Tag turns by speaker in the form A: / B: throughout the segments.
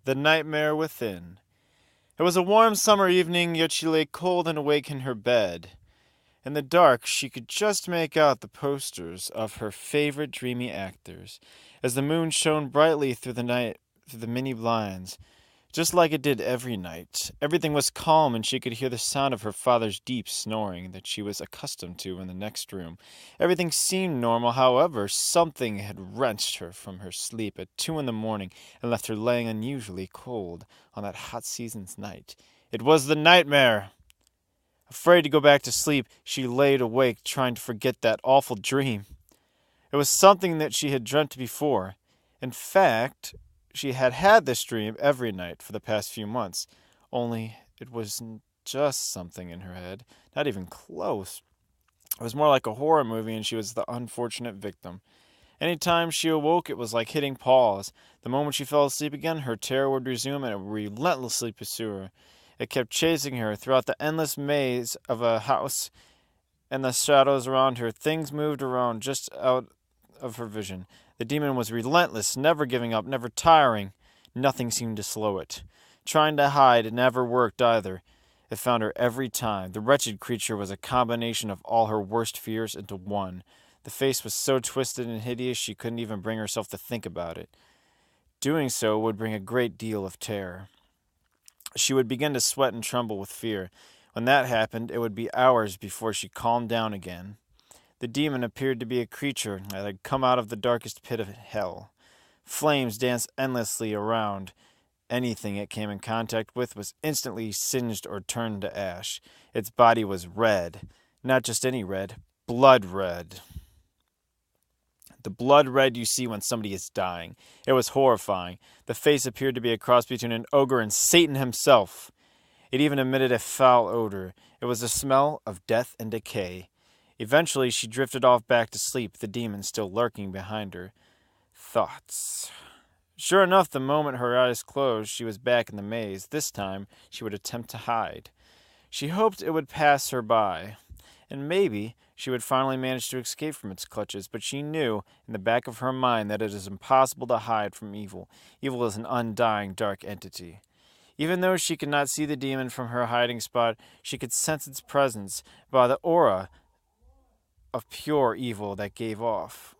A: The Nightmare Within. It was a warm summer evening, yet she lay cold and awake in her bed. In the dark, she could just make out the posters of her favorite dreamy actors, as the moon shone brightly through the many blinds. Just like it did every night. Everything was calm, and she could hear the sound of her father's deep snoring that she was accustomed to in the next room. Everything seemed normal, however, something had wrenched her from her sleep at 2 in the morning and left her laying unusually cold on that hot season's night. It was the nightmare! Afraid to go back to sleep, she laid awake trying to forget that awful dream. It was something that she had dreamt before. In fact, she had had this dream every night for the past few months, only it wasn't just something in her head, not even close. It was more like a horror movie, and she was the unfortunate victim. Any time she awoke, it was like hitting pause. The moment she fell asleep again, her terror would resume, and it would relentlessly pursue her. It kept chasing her throughout the endless maze of a house and the shadows around her. Things moved around just out of her vision. The demon was relentless, never giving up, never tiring. Nothing seemed to slow it. Trying to hide, it never worked either. It found her every time. The wretched creature was a combination of all her worst fears into one. The face was so twisted and hideous she couldn't even bring herself to think about it. Doing so would bring a great deal of terror. She would begin to sweat and tremble with fear. When that happened, it would be hours before she calmed down again. The demon appeared to be a creature that had come out of the darkest pit of hell. Flames danced endlessly around. Anything it came in contact with was instantly singed or turned to ash. Its body was red. Not just any red, blood red. The blood red you see when somebody is dying. It was horrifying. The face appeared to be a cross between an ogre and Satan himself. It even emitted a foul odor. It was the smell of death and decay. Eventually, she drifted off back to sleep, the demon still lurking behind her. Thoughts. Sure enough, the moment her eyes closed, she was back in the maze. This time, she would attempt to hide. She hoped it would pass her by, and maybe she would finally manage to escape from its clutches, but she knew, in the back of her mind, that it is impossible to hide from evil. Evil is an undying, dark entity. Even though she could not see the demon from her hiding spot, she could sense its presence by the aura of pure evil that gave off.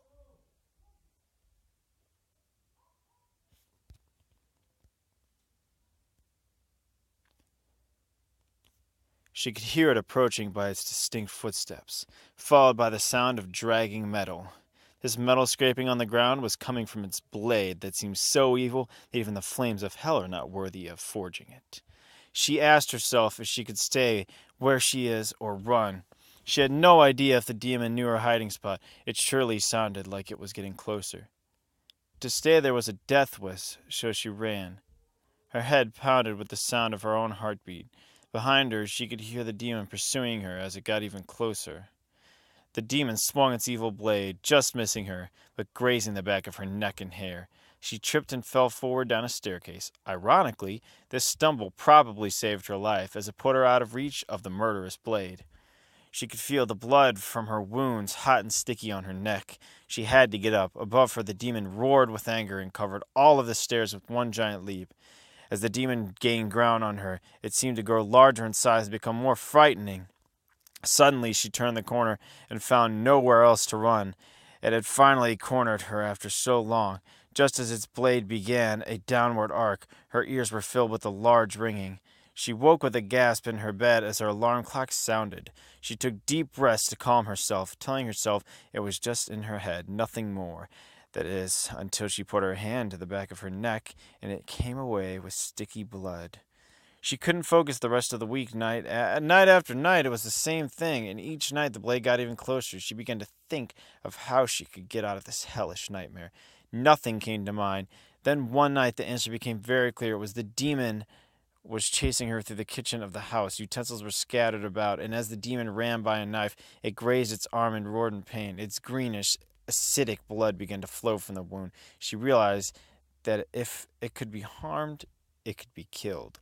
A: She could hear it approaching by its distinct footsteps, followed by the sound of dragging metal. This metal scraping on the ground was coming from its blade that seemed so evil that even the flames of hell are not worthy of forging it. She asked herself if she could stay where she is or run. She had no idea if the demon knew her hiding spot. It surely sounded like it was getting closer. To stay there was a death wish, so she ran. Her head pounded with the sound of her own heartbeat. Behind her, she could hear the demon pursuing her as it got even closer. The demon swung its evil blade, just missing her, but grazing the back of her neck and hair. She tripped and fell forward down a staircase. Ironically, this stumble probably saved her life, as it put her out of reach of the murderous blade. She could feel the blood from her wounds hot and sticky on her neck. She had to get up. Above her, the demon roared with anger and covered all of the stairs with one giant leap. As the demon gained ground on her, it seemed to grow larger in size and become more frightening. Suddenly, she turned the corner and found nowhere else to run. It had finally cornered her after so long. Just as its blade began a downward arc, her ears were filled with a large ringing. She woke with a gasp in her bed as her alarm clock sounded. She took deep breaths to calm herself, telling herself it was just in her head, nothing more. That is, until she put her hand to the back of her neck, and it came away with sticky blood. She couldn't focus the rest of the week. Night after night, it was the same thing, and each night the blade got even closer. She began to think of how she could get out of this hellish nightmare. Nothing came to mind. Then one night the answer became very clear. It was the demon was chasing her through the kitchen of the house. Utensils were scattered about, and as the demon ran by a knife, it grazed its arm and roared in pain. Its greenish, acidic blood began to flow from the wound. She realized that if it could be harmed, it could be killed.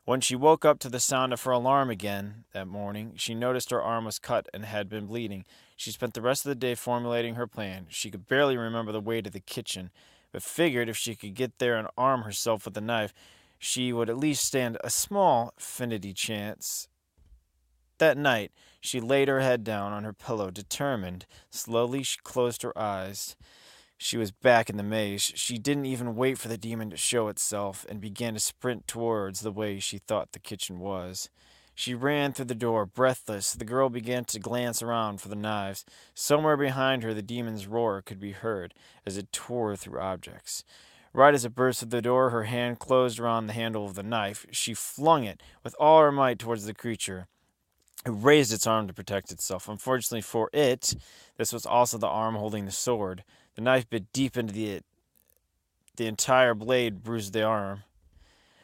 A: When she woke up to the sound of her alarm again that morning, she noticed her arm was cut and had been bleeding. She spent the rest of the day formulating her plan. She could barely remember the way to the kitchen, but figured if she could get there and arm herself with the knife, she would at least stand a small finity chance. That night, she laid her head down on her pillow, determined. Slowly, she closed her eyes. She was back in the maze. She didn't even wait for the demon to show itself and began to sprint towards the way she thought the kitchen was. She ran through the door, breathless. The girl began to glance around for the knives. Somewhere behind her, the demon's roar could be heard as it tore through objects. Right as it burst through the door, her hand closed around the handle of the knife. She flung it with all her might towards the creature. It raised its arm to protect itself. Unfortunately for it, this was also the arm holding the sword. The knife bit deep into the entire blade bruised the arm.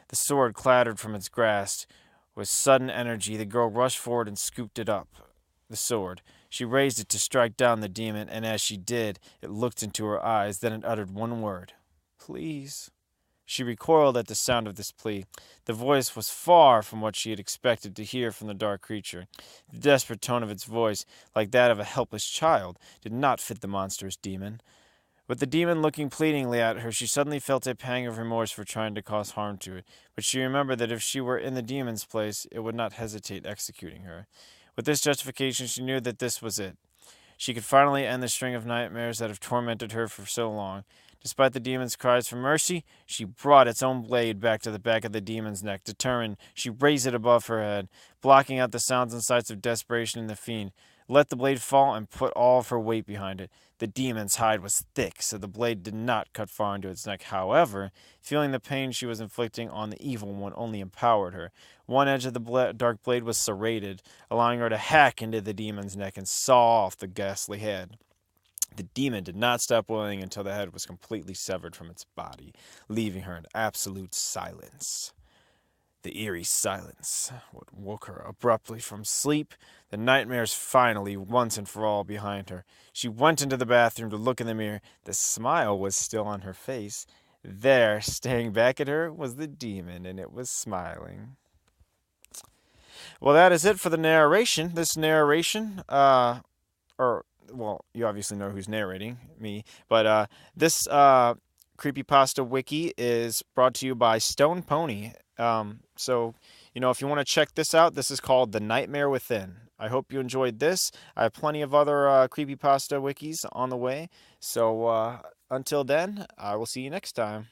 A: The sword clattered from its grasp. With sudden energy, the girl rushed forward and scooped it up. The sword. She raised it to strike down the demon, and as she did, it looked into her eyes. Then it uttered one word. Please. She recoiled at the sound of this plea. The voice was far from what she had expected to hear from the dark creature. The desperate tone of its voice, like that of a helpless child, did not fit the monstrous demon. With the demon looking pleadingly at her, she suddenly felt a pang of remorse for trying to cause harm to it, but she remembered that if she were in the demon's place, it would not hesitate executing her. With this justification, she knew that this was it. She could finally end the string of nightmares that have tormented her for so long. Despite the demon's cries for mercy, she brought its own blade back to the back of the demon's neck. Determined, she raised it above her head, blocking out the sounds and sights of desperation in the fiend. Let the blade fall and put all of her weight behind it. The demon's hide was thick, so the blade did not cut far into its neck. However, feeling the pain she was inflicting on the evil one only empowered her. One edge of the dark blade was serrated, allowing her to hack into the demon's neck and saw off the ghastly head. The demon did not stop boiling until the head was completely severed from its body, leaving her in absolute silence. The eerie silence woke her abruptly from sleep, the nightmares finally, once and for all, behind her. She went into the bathroom to look in the mirror. The smile was still on her face. There, staring back at her, was the demon, and it was smiling. Well, that is it for the narration. This narration, well, you obviously know who's narrating, me, but this Creepypasta wiki is brought to you by Stone Pony. So, if you want to check this out, this is called The Nightmare Within. I hope you enjoyed this. I have plenty of other Creepypasta wikis on the way. So, until then, I will see you next time.